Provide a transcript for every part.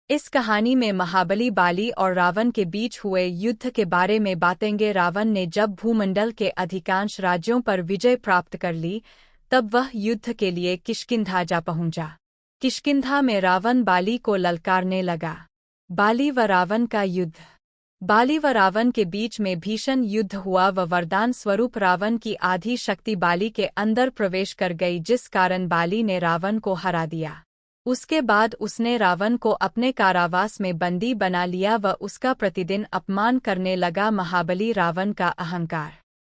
इस कहानी में महाबली बाली और रावण के बीच हुए युद्ध के बारे में बातेंगे। रावण ने जब भूमंडल के अधिकांश राज्यों पर विजय प्राप्त कर ली, तब वह युद्ध के लिए किष्किंधा जा पहुंचा। किष्किंधा में रावण बाली को ललकारने लगा। बाली व रावण का युद्ध। बाली व रावण के बीच में भीषण युद्ध हुआ व वरदान स्वरूप रावण की आधी शक्ति बाली के अंदर प्रवेश कर गई, जिस कारण बाली ने रावण को हरा दिया। उसके बाद उसने रावण को अपने कारावास में बंदी बना लिया व उसका प्रतिदिन अपमान करने लगा। महाबली रावण का अहंकार।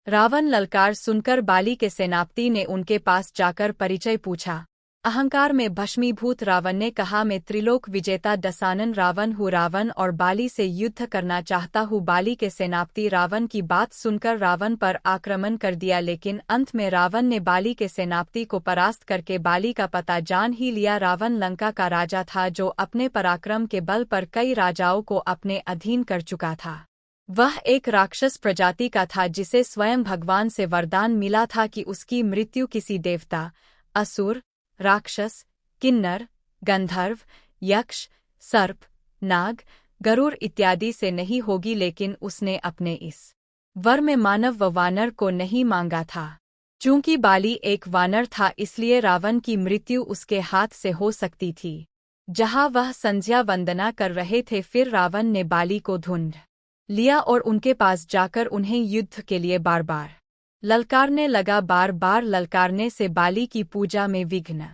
रावण ललकार सुनकर बाली के सेनापति ने उनके पास जाकर परिचय पूछा। अहंकार में भस्मीभूत रावण ने कहा, मैं त्रिलोक विजेता दशानन रावण हूँ। रावण और बाली से युद्ध करना चाहता हूँ। बाली के सेनापति रावण की बात सुनकर रावण पर आक्रमण कर दिया, लेकिन अंत में रावण ने बाली के सेनापति को परास्त करके बाली का पता जान ही लिया। रावण लंका का राजा था, जो अपने पराक्रम के बल पर कई राजाओं को अपने अधीन कर चुका था। वह एक राक्षस प्रजाति का था, जिसे स्वयं भगवान से वरदान मिला था कि उसकी मृत्यु किसी देवता, असुर, राक्षस, किन्नर, गंधर्व, यक्ष, सर्प, नाग, गरुड़ इत्यादि से नहीं होगी, लेकिन उसने अपने इस वर में मानव व वानर को नहीं मांगा था। चूंकि बाली एक वानर था, इसलिए रावण की मृत्यु उसके हाथ से हो सकती थी। जहां वह संध्या वंदना कर रहे थे, फिर रावण ने बाली को ढूंढ लिया और उनके पास जाकर उन्हें युद्ध के लिए बार बार ललकारने लगा। बार बार ललकारने से बाली की पूजा में विघ्न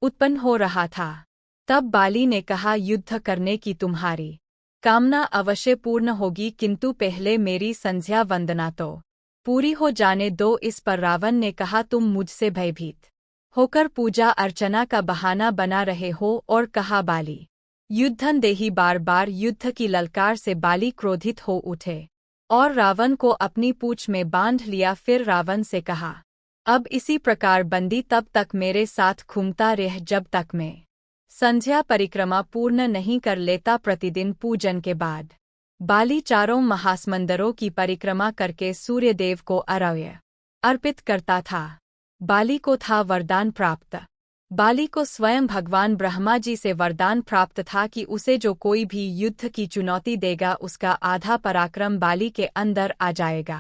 उत्पन्न हो रहा था। तब बाली ने कहा, युद्ध करने की तुम्हारी कामना अवश्य पूर्ण होगी, किंतु पहले मेरी संध्या वंदना तो पूरी हो जाने दो। इस पर रावण ने कहा, तुम मुझसे भयभीत होकर पूजा अर्चना का बहाना बना रहे हो। और कहा, बाली युद्धन देही। बार बार युद्ध की ललकार से बाली क्रोधित हो उठे और रावण को अपनी पूंछ में बांध लिया। फिर रावण से कहा, अब इसी प्रकार बंदी तब तक मेरे साथ घूमता रह, जब तक मैं संध्या परिक्रमा पूर्ण नहीं कर लेता। प्रतिदिन पूजन के बाद बाली चारों महासमंदरों की परिक्रमा करके सूर्यदेव को अर्घ्य अर्पित करता था। बाली को था वरदान प्राप्त। बाली को स्वयं भगवान ब्रह्मा जी से वरदान प्राप्त था कि उसे जो कोई भी युद्ध की चुनौती देगा, उसका आधा पराक्रम बाली के अंदर आ जाएगा।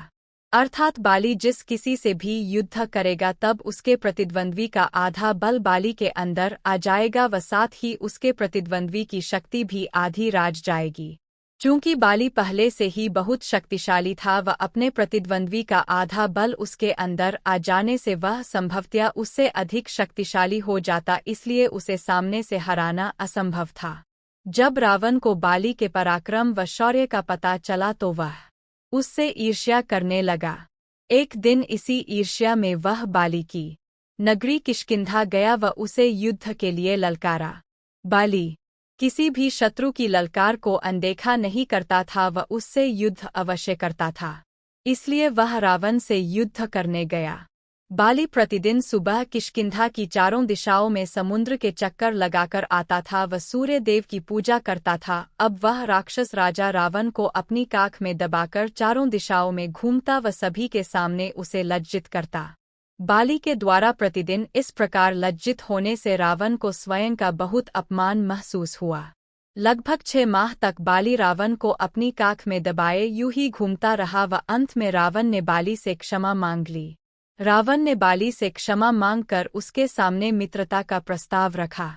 अर्थात बाली जिस किसी से भी युद्ध करेगा, तब उसके प्रतिद्वंद्वी का आधा बल बाली के अंदर आ जाएगा व साथ ही उसके प्रतिद्वंद्वी की शक्ति भी आधी राज जाएगी। चूंकि बाली पहले से ही बहुत शक्तिशाली था व अपने प्रतिद्वंद्वी का आधा बल उसके अंदर आ जाने से वह संभवतः उससे अधिक शक्तिशाली हो जाता, इसलिए उसे सामने से हराना असंभव था। जब रावण को बाली के पराक्रम व शौर्य का पता चला, तो वह उससे ईर्ष्या करने लगा। एक दिन इसी ईर्ष्या में वह बाली की नगरी किष्किंधा गया व उसे युद्ध के लिए ललकारा। बाली किसी भी शत्रु की ललकार को अनदेखा नहीं करता था व उससे युद्ध अवश्य करता था, इसलिए वह रावण से युद्ध करने गया। बाली प्रतिदिन सुबह किष्किंधा की चारों दिशाओं में समुद्र के चक्कर लगाकर आता था व सूर्य देव की पूजा करता था। अब वह राक्षस राजा रावण को अपनी काख में दबाकर चारों दिशाओं में घूमता व सभी के सामने उसे लज्जित करता। बाली के द्वारा प्रतिदिन इस प्रकार लज्जित होने से रावण को स्वयं का बहुत अपमान महसूस हुआ। लगभग 6 माह तक बाली रावण को अपनी काख में दबाए यूं ही घूमता रहा व अंत में रावण ने बाली से क्षमा मांग ली। रावण ने बाली से क्षमा मांगकर उसके सामने मित्रता का प्रस्ताव रखा।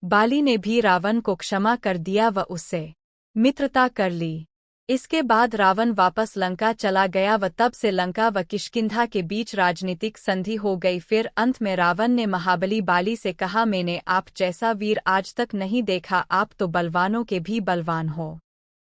बाली ने भी रावण को क्षमा कर दिया व उससे मित्रता कर ली। इसके बाद रावण वापस लंका चला गया व तब से लंका व किष्किंधा के बीच राजनीतिक संधि हो गई। फिर अंत में रावण ने महाबली बाली से कहा, मैंने आप जैसा वीर आज तक नहीं देखा, आप तो बलवानों के भी बलवान हो।